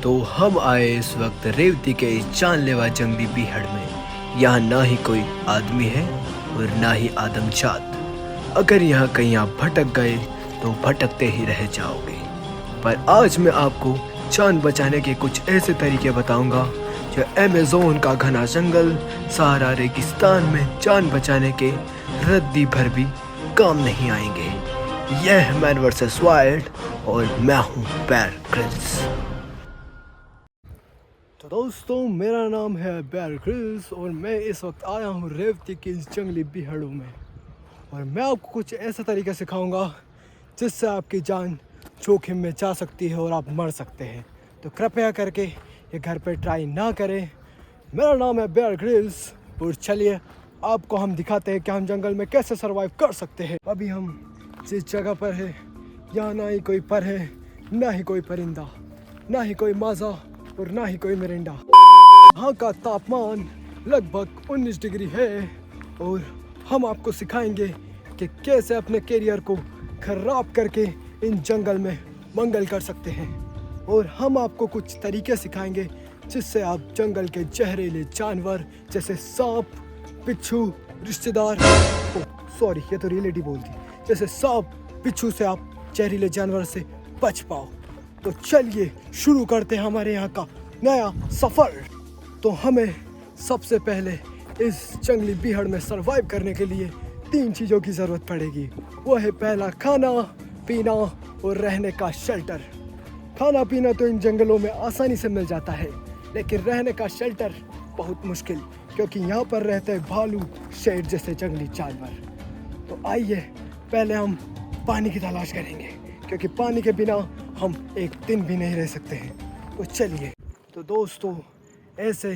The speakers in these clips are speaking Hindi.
तो हम आए इस वक्त रेवती के इस जानलेवा जंगली बीहड़ में। यहाँ ना ही कोई आदमी है और ना ही आदमजात। अगर यहाँ कहीं आप भटक गए तो भटकते ही रह जाओगे। पर आज मैं आपको जान बचाने के कुछ ऐसे तरीके बताऊंगा जो अमेज़न का घना जंगल, सहारा रेगिस्तान में जान बचाने के रद्दी भर भी काम नहीं आएंगे। यह है मैन वर्सेस वाइल्ड और मैं हूँ बेयर ग्रिल्स। तो दोस्तों, मेरा नाम है बेयर ग्रिल्स और मैं इस वक्त आया हूँ रेवती की इस जंगली बीहड़ों में। और मैं आपको कुछ ऐसा तरीका सिखाऊंगा जिससे आपकी जान जोखिम में जा सकती है और आप मर सकते हैं। तो कृपया करके ये घर पे ट्राई ना करें। मेरा नाम है बेयर ग्रिल्स और चलिए आपको हम दिखाते हैं कि हम जंगल में कैसे सरवाइव कर सकते हैं। अभी हम जिस जगह पर है यहाँ ना ही कोई पर है, ना ही कोई परिंदा, ना ही कोई माजा और ना ही कोई मिरिंडा। यहाँ का तापमान लगभग 19 डिग्री है और हम आपको सिखाएंगे कि कैसे अपने कैरियर को खराब करके इन जंगल में मंगल कर सकते हैं। और हम आपको कुछ तरीके सिखाएंगे जिससे आप जंगल के जहरीले जानवर जैसे सांप, बिच्छू, रिश्तेदार, सॉरी ये तो रियलिटी बोलती, जैसे सांप, बिच्छू से आप जहरीले जानवर से बच पाओ। तो चलिए शुरू करते हैं हमारे यहाँ का नया सफ़र। तो हमें सबसे पहले इस जंगली बीहड़ में सरवाइव करने के लिए 3 चीज़ों की ज़रूरत पड़ेगी। वो है पहला खाना पीना और रहने का शेल्टर। खाना पीना तो इन जंगलों में आसानी से मिल जाता है, लेकिन रहने का शेल्टर बहुत मुश्किल, क्योंकि यहाँ पर रहते हैं भालू, शेर जैसे जंगली जानवर। तो आइए पहले हम पानी की तलाश करेंगे, क्योंकि पानी के बिना हम एक दिन भी नहीं रह सकते हैं। तो चलिए। तो दोस्तों, ऐसे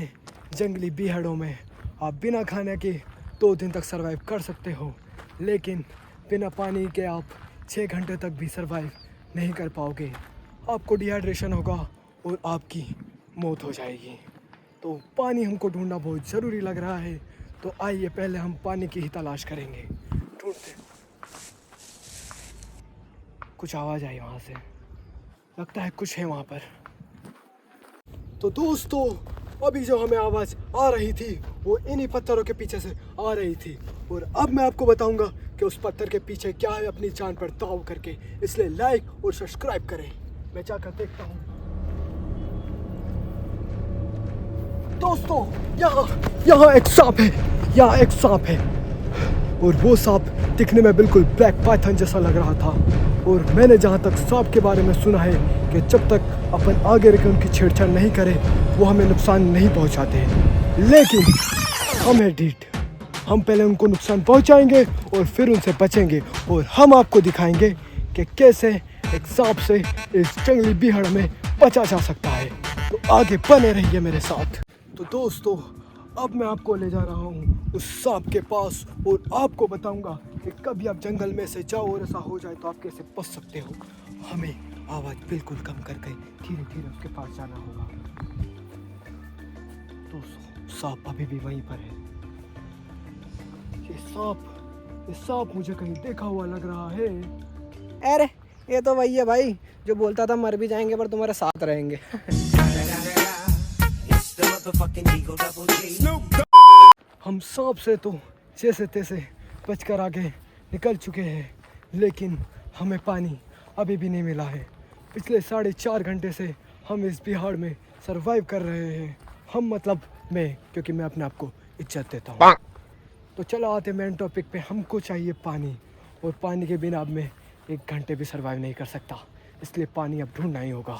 जंगली बीहड़ों में आप बिना खाने के 2 दिन तक सरवाइव कर सकते हो, लेकिन बिना पानी के आप 6 घंटे तक भी सरवाइव नहीं कर पाओगे। आपको डिहाइड्रेशन होगा और आपकी मौत हो जाएगी। तो पानी हमको ढूंढना बहुत ज़रूरी लग रहा है। तो आइए पहले हम पानी की ही तलाश करेंगे। ढूंढते, कुछ आवाज़ आई वहाँ से, लगता है कुछ है वहाँ पर। तो दोस्तों, अभी जो हमें आवाज़ आ रही थी वो इन्हीं पत्थरों के पीछे से आ रही थी। और अब मैं आपको बताऊंगा कि उस पत्थर के पीछे क्या है, अपनी जान पर दांव करके। इसलिए लाइक और सब्सक्राइब करें। मैं जाकर देखता हूँ। दोस्तों, यहाँ एक सांप है, यहाँ एक सांप है। और वो सांप दिखने में बिल्कुल ब्लैक पाइथन जैसा लग रहा था। और मैंने जहाँ तक सांप के बारे में सुना है कि जब तक अपन आगे रख उनकी छेड़छाड़ नहीं करें वो हमें नुकसान नहीं पहुँचाते हैं। लेकिन हम हैं ढीठ, हम पहले उनको नुकसान पहुँचाएंगे और फिर उनसे बचेंगे। और हम आपको दिखाएंगे कि कैसे एक सांप से इस जंगली बीहड़ में बचा जा सकता है। तो आगे बने रहिए मेरे साथ। तो दोस्तों, अब मैं आपको ले जा रहा हूँ उस सांप के पास और आपको बताऊंगा कि कभी आप जंगल में से जाओ और ऐसा हो जाए तो आप कैसे बच सकते हो। हमें आवाज़ बिल्कुल कम करके धीरे धीरे उसके पास जाना होगा। तो सांप अभी भी वहीं पर है। ये सांप मुझे कहीं देखा हुआ लग रहा है। अरे ये तो वही है भाई जो बोलता था मर भी जाएंगे पर तुम्हारे साथ रहेंगे। हम सांप से तो जैसे तैसे बचकर आगे निकल चुके हैं, लेकिन हमें पानी अभी भी नहीं मिला है। पिछले 4.5 घंटे से हम इस बिहार में सरवाइव कर रहे हैं। हम मतलब मैं, क्योंकि मैं अपने आप को इज्जत देता हूँ। तो चलो आते मेन टॉपिक पे। हमको चाहिए पानी, और पानी के बिना अब मैं 1 घंटे भी सरवाइव नहीं कर सकता। इसलिए पानी अब ढूंढना ही होगा।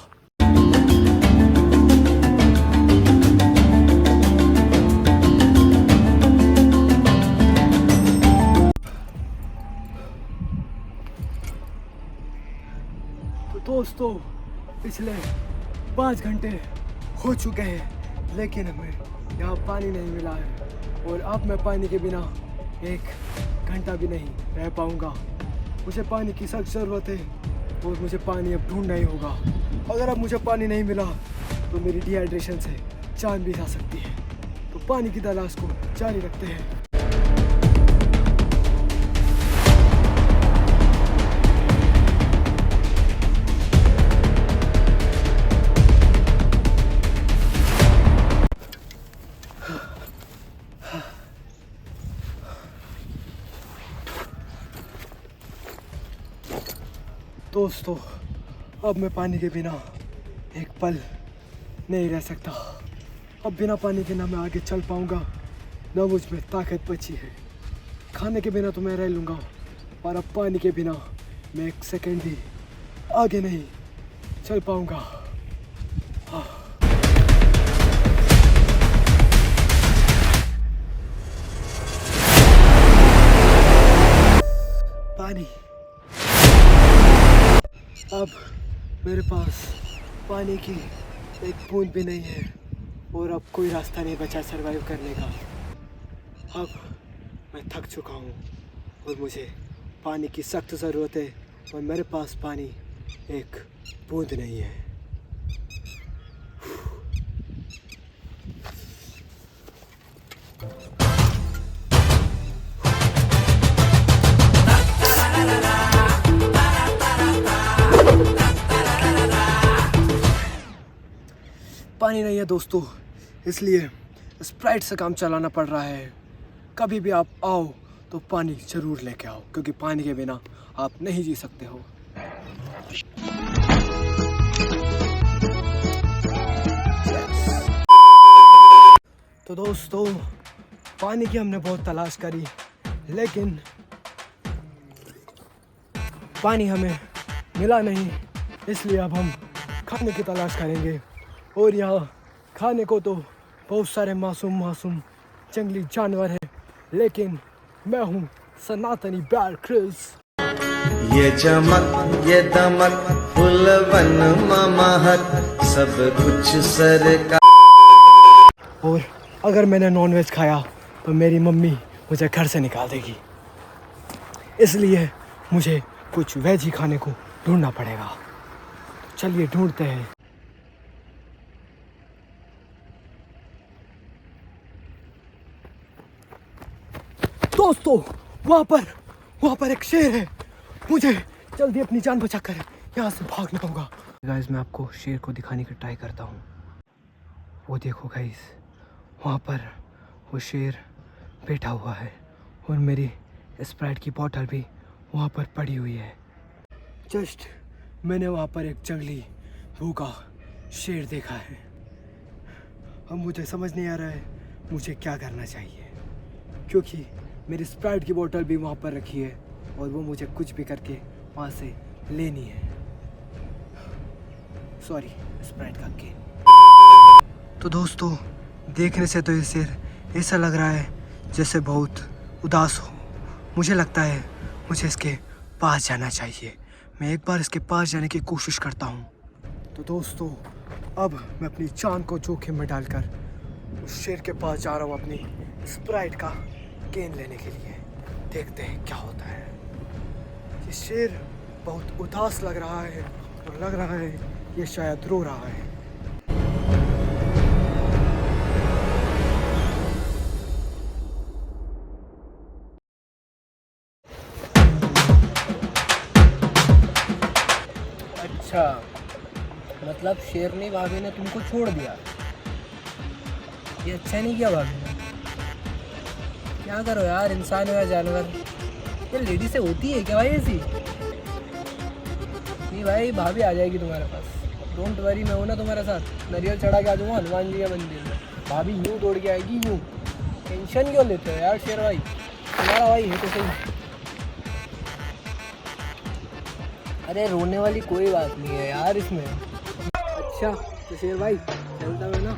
दोस्तों, पिछले 5 घंटे हो चुके हैं, लेकिन हमें यहाँ पानी नहीं मिला है। और अब मैं पानी के बिना 1 घंटा भी नहीं रह पाऊँगा। मुझे पानी की सख्त ज़रूरत है और मुझे पानी अब ढूंढना ही होगा। अगर अब मुझे पानी नहीं मिला तो मेरी डिहाइड्रेशन से जान भी जा सकती है। तो पानी की तलाश को जारी रखते हैं। दोस्तों, अब मैं पानी के बिना एक पल नहीं रह सकता। अब बिना पानी के ना मैं आगे चल पाऊंगा, ना मुझ में ताकत बची है। खाने के बिना तो मैं रह लूँगा, और अब पानी के बिना मैं एक सेकंड भी आगे नहीं चल पाऊंगा। पानी। अब मेरे पास पानी की एक बूंद भी नहीं है, और अब कोई रास्ता नहीं बचा सरवाइव करने का। अब मैं थक चुका हूँ और मुझे पानी की सख्त ज़रूरत है, और मेरे पास पानी एक बूंद नहीं है। पानी नहीं है दोस्तों, इसलिए स्प्राइट से काम चलाना पड़ रहा है। कभी भी आप आओ तो पानी ज़रूर लेके आओ, क्योंकि पानी के बिना आप नहीं जी सकते हो। तो दोस्तों, पानी की हमने बहुत तलाश करी, लेकिन पानी हमें मिला नहीं। इसलिए अब हम खाने की तलाश करेंगे, और यहाँ खाने को तो बहुत सारे मासूम जंगली जानवर हैं, लेकिन मैं हूँ सनातनी बेयर ग्रिल्स। ये चमक ये दमक फुलवन महक सब कुछ सरकार। और अगर मैंने नॉनवेज खाया तो मेरी मम्मी मुझे घर से निकाल देगी, इसलिए मुझे कुछ वेज ही खाने को ढूंढना पड़ेगा। चलिए ढूंढते हैं। दोस्तों, वहाँ पर एक शेर है। मुझे जल्दी अपनी जान बचाकर यहाँ से भागना होगा। गाइस, मैं आपको शेर को दिखाने की ट्राई करता हूँ। वो देखो गाइस, वहाँ पर वो शेर बैठा हुआ है, और मेरी स्प्राइट की बोतल भी वहाँ पर पड़ी हुई है। जस्ट मैंने वहाँ पर एक जंगली भूखा शेर देखा है। अब मुझे समझ नहीं आ रहा है मुझे क्या करना चाहिए, क्योंकि मेरी स्प्राइट की बोतल भी वहाँ पर रखी है, और वो मुझे कुछ भी करके वहाँ से लेनी है। सॉरी, स्प्राइट का केन। तो दोस्तों, देखने से तो ये शेर ऐसा लग रहा है जैसे बहुत उदास हो। मुझे लगता है मुझे इसके पास जाना चाहिए। मैं एक बार इसके पास जाने की कोशिश करता हूँ। तो दोस्तों, अब मैं अपनी जान को जोखिम में डालकर उस शेर के पास जा रहा हूँ अपनी स्प्राइट का केन लेने के लिए। देखते हैं क्या होता है। ये शेर बहुत उदास लग रहा है, और लग रहा है ये शायद रो रहा है। अच्छा, मतलब शेरनी भाभी ने तुमको छोड़ दिया। ये अच्छा नहीं किया भाभी ने। क्या करो यार, इंसान हो या जानवर, ये लेडी से होती है क्या भाई ऐसी? नहीं भाई, भाभी आ जाएगी तुम्हारे पास, डोंट वरी। मैं हूँ ना तुम्हारे साथ। नारियल चढ़ा के आ जाऊँगा हनुमान जी के मंदिर में। भाभी यूँ दौड़ के आएगी, यूँ। टेंशन क्यों लेते हो यार शेर भाई, तुम्हारा भाई है तो सही। अरे रोने वाली कोई बात नहीं है यार इसमें। अच्छा तो शेर भाई चलता है ना,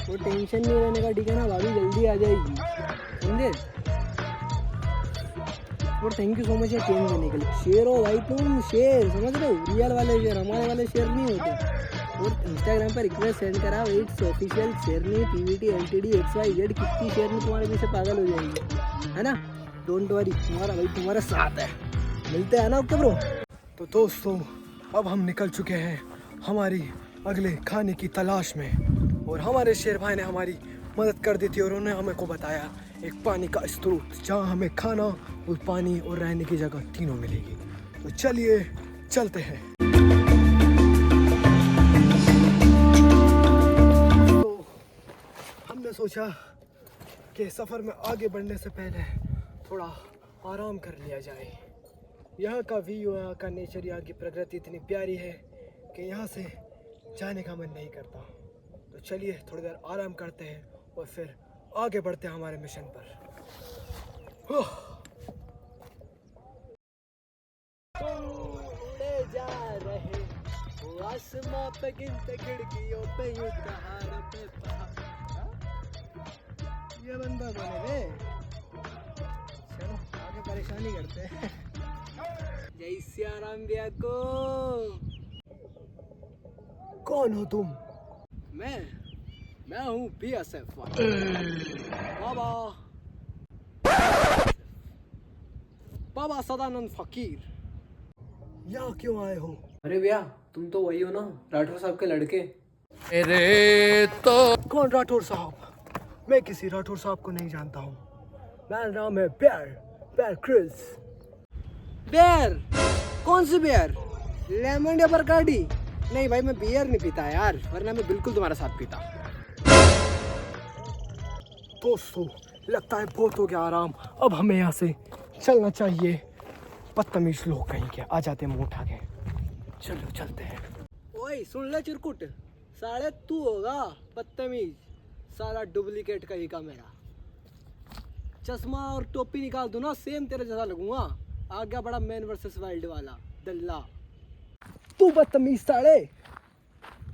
वो टेंशन नहीं रहने का, ठीक है ना? भाभी जल्दी आ जाएगी, समझे? और थैंक यू सो मच ये केन देने के लिए। शेर हो भाई तुम, शेर समझ रहे हो, रियल वाले शेर, हमारे वाले शेर नहीं होते। और इंस्टाग्राम पर रिक्वेस्ट सेंड करा, इट्स ऑफिशियल शेरनी पीवीटी एलटीडी XYZ। कितनी शेरनी तुम्हारे पीछे पागल हो जाएगी, है ना? डोंट वरी, तुम्हारा भाई तुम्हारे साथ है। मिलते हैं ना, ओके ब्रो। तो दोस्तों, अब हम निकल चुके हैं हमारी अगले खाने की तलाश में, और हमारे शेर भाई ने हमारी मदद कर दी थी, और उन्होंने हमें को बताया एक पानी का स्रोत जहाँ हमें खाना और पानी और रहने की जगह तीनों मिलेगी। तो चलिए चलते हैं। तो हमने सोचा कि सफ़र में आगे बढ़ने से पहले थोड़ा आराम कर लिया जाए, यहाँ का व्यू, यहाँ का नेचर, यहाँ की प्रकृति इतनी प्यारी है कि यहाँ से जाने का मन नहीं करता। तो चलिए थोड़ी देर आराम करते हैं और फिर आगे बढ़ते हैं हमारे मिशन पर। तुम उड़े जा रहे हो आसमां पे, गिनते खिड़कियों पे, यूं पहाड़ पे पहाड़। ये बंदा कौन है बे? चलो आगे परेशानी करते हैं। जय सिया राम भैया को। कौन हो तुम? मैं हूँ BSF बाबा सदानंद फकीर। यहाँ क्यों आए हो? अरे भैया तुम तो वही हो ना, राठौर साहब के लड़के। अरे तो कौन राठौर साहब? मैं किसी राठौर साहब को नहीं जानता हूँ। मेरा नाम है बेयर क्रिस। बेयर? कौन सी बेयर? लेमन या बरगाड़ी? नहीं भाई, मैं बियर नहीं पीता यार, वरना मैं बिल्कुल तुम्हारा साथ पीता। दोस्तों लगता है बहुत हो गया आराम, अब हमें यहाँ से चलना चाहिए। बदतमीज लोग कहीं के आ जाते मुंह उठा के। चलो चलते हैं। ओए सुन ले चिरकुट, साले तू होगा बदतमीज, सारा डुप्लीकेट कहीं का मेरा। चश्मा और टोपी निकाल दूं ना, सेम तेरे जैसा लगूंगा। आ गया बड़ा मैन वर्सेस वाइल्ड वाला दल्ला। तू बदतमीज साले,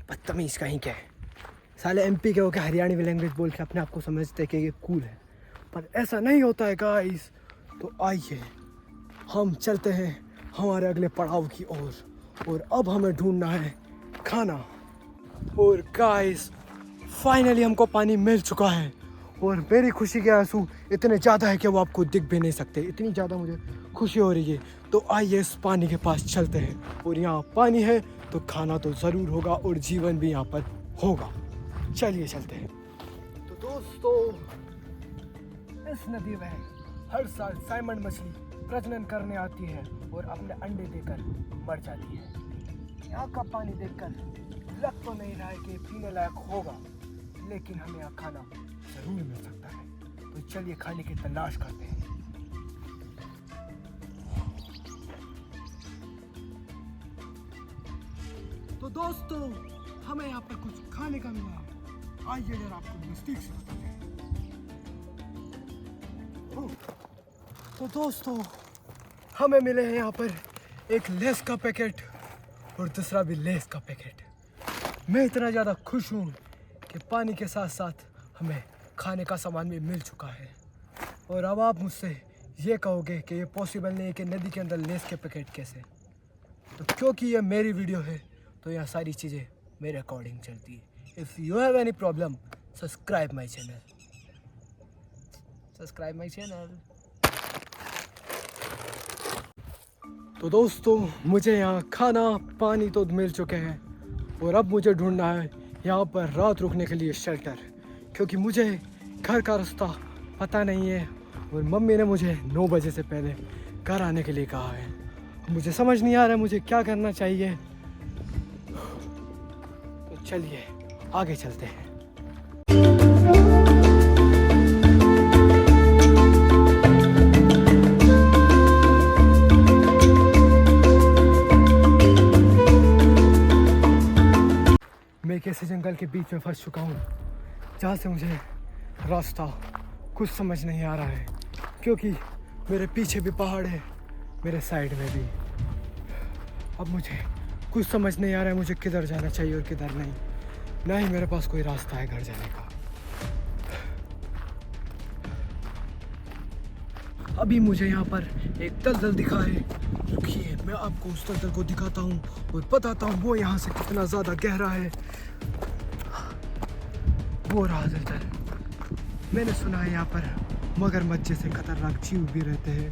बदतमीज कहीं के साले। MP के होके हरियाणवी लैंग्वेज बोल के अपने आप को समझते कि ये कूल है, पर ऐसा नहीं होता है गाइस। तो आइए हम चलते हैं हमारे अगले पड़ाव की ओर, और अब हमें ढूंढना है खाना। और गाइस फाइनली हमको पानी मिल चुका है, और मेरी खुशी के आंसू इतने ज़्यादा है कि वो आपको दिख भी नहीं सकते, इतनी ज़्यादा मुझे खुशी हो रही है। तो आइए इस पानी के पास चलते हैं, और यहाँ पानी है तो खाना तो ज़रूर होगा और जीवन भी यहाँ पर होगा। चलिए चलते हैं। तो दोस्तों इस नदी में हर साल साइमन मछली प्रजनन करने आती है और अपने अंडे देकर मर जाती है। यहाँ का पानी देखकर लग तो नहीं रहा है कि पीने लायक होगा, लेकिन हमें यहाँ खाना जरूर मिल सकता है। तो चलिए खाने की तलाश करते हैं। तो दोस्तों हमें यहाँ पर कुछ खाने का मिला है, आइए जरा आपको नजदीक से बताते हैं। तो दोस्तों हमें मिले हैं यहाँ पर एक लेस का पैकेट और दूसरा भी लेस का पैकेट। मैं इतना ज़्यादा खुश हूँ कि पानी के साथ साथ हमें खाने का सामान भी मिल चुका है। और अब आप मुझसे ये कहोगे कि ये पॉसिबल नहीं है कि नदी के अंदर लेस के पैकेट कैसे। तो क्योंकि ये मेरी वीडियो है तो यहाँ सारी चीज़ें मेरे अकॉर्डिंग चलती है। If you have any problem subscribe my channel, subscribe my channel. तो दोस्तों मुझे यहाँ खाना पानी तो मिल चुके हैं, और अब मुझे ढूंढना है यहाँ पर रात रुकने के लिए शेल्टर, क्योंकि मुझे घर का रास्ता पता नहीं है और मम्मी ने मुझे 9 बजे से पहले घर आने के लिए कहा है। मुझे समझ नहीं आ रहा है मुझे क्या करना चाहिए। तो चलिए आगे चलते हैं। मैं एक ऐसे जंगल के बीच में फंस चुका हूँ जहाँ से मुझे रास्ता कुछ समझ नहीं आ रहा है, क्योंकि मेरे पीछे भी पहाड़ है, मेरे साइड में भी। अब मुझे कुछ समझ नहीं आ रहा है मुझे किधर जाना चाहिए और किधर नहीं। ना ही मेरे पास कोई रास्ता है घर जाने का। अभी मुझे यहाँ पर एक दलदल दिखा है, रुकिए मैं आपको उस दलदल को दिखाता हूँ और बताता हूँ वो यहाँ से कितना ज़्यादा गहरा है। वो रहा दलदल। मैंने सुना है यहाँ पर मगरमच्छ जैसे खतरनाक जीव भी रहते हैं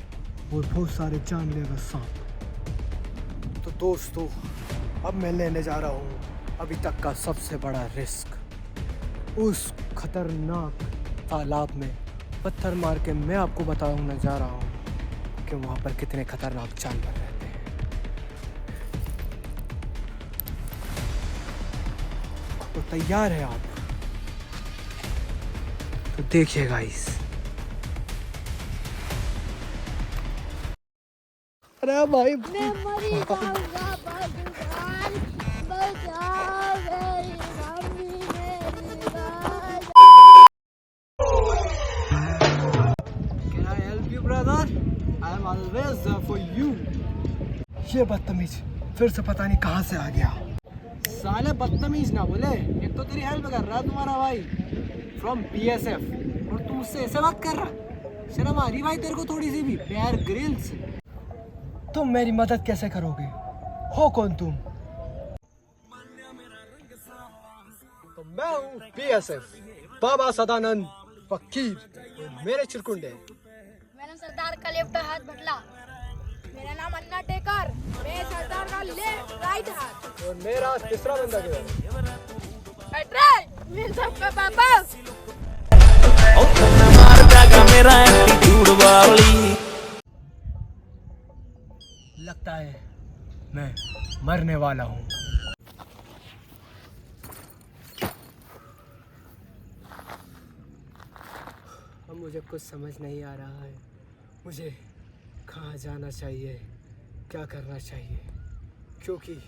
और बहुत सारे जानलेवा सांप। तो दोस्तों अब मैं लेने जा रहा हूँ अभी तक का सबसे बड़ा रिस्क। उस खतरनाक तालाब में पत्थर मार के मैं आपको बताने जा रहा हूँ कि वहाँ पर कितने खतरनाक जानवर रहते हैं। तो तैयार है आप? तो देखिए गाइस, अरे भाई मैं मरी जाऊंगा भगवान, बचाओ मेरी मम्मी, मेरी बात। Can I help you, brother? I am always there for you. ये बदतमीज फिर से पता नहीं कहाँ से आ गया। साले बदतमीज ना बोले, एक तो तेरी हेल्प कर रहा है तुम्हारा भाई फ्रॉम BSF और तू उससे ऐसे बात कर रहा। शर्म आ रही भाई तेरे को थोड़ी सी भी? बेयर ग्रिल्स, तुम मेरी मदद कैसे करोगे? हो कौन तुम? तो मैं हूँ BSF, बाबा सदानंद फकीर, और मेरे चिरकुंडे। मेरा नाम सरदार का लेफ्ट हाथ भटला। मेरा नाम अन्ना टेकर, मैं सरदार का लेफ्ट राइट हाथ। और मेरा तीसरा बंदा किधर? मेरे सबका पापा। लगता है मैं मरने वाला हूँ। अब मुझे कुछ समझ नहीं आ रहा है, मुझे कहाँ जाना चाहिए, क्या करना चाहिए, क्योंकि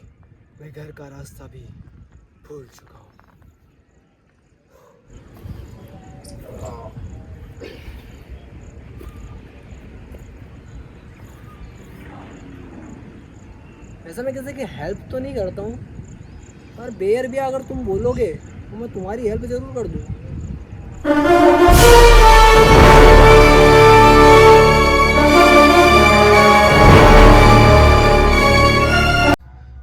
मैं घर का रास्ता भी भूल चुका हूँ। वैसे मैं किसी की हेल्प तो नहीं करता हूँ, पर बेयर भी अगर तुम बोलोगे तो मैं तुम्हारी हेल्प ज़रूर कर दूँ।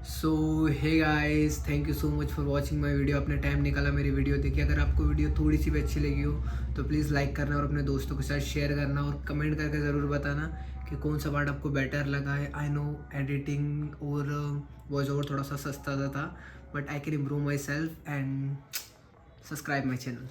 So hey guys, thank you so much for watching my video. अपने टाइम निकाला मेरी वीडियो देखिए। अगर आपको वीडियो थोड़ी सी भी अच्छी लगी हो तो प्लीज़ लाइक करना और अपने दोस्तों के साथ शेयर करना और कमेंट करके ज़रूर बताना कि कौन सा पार्ट आपको बेटर लगा है। आई नो एडिटिंग और वॉइस ओवर थोड़ा सा सस्ता था, but I can improve my self and subscribe my channel.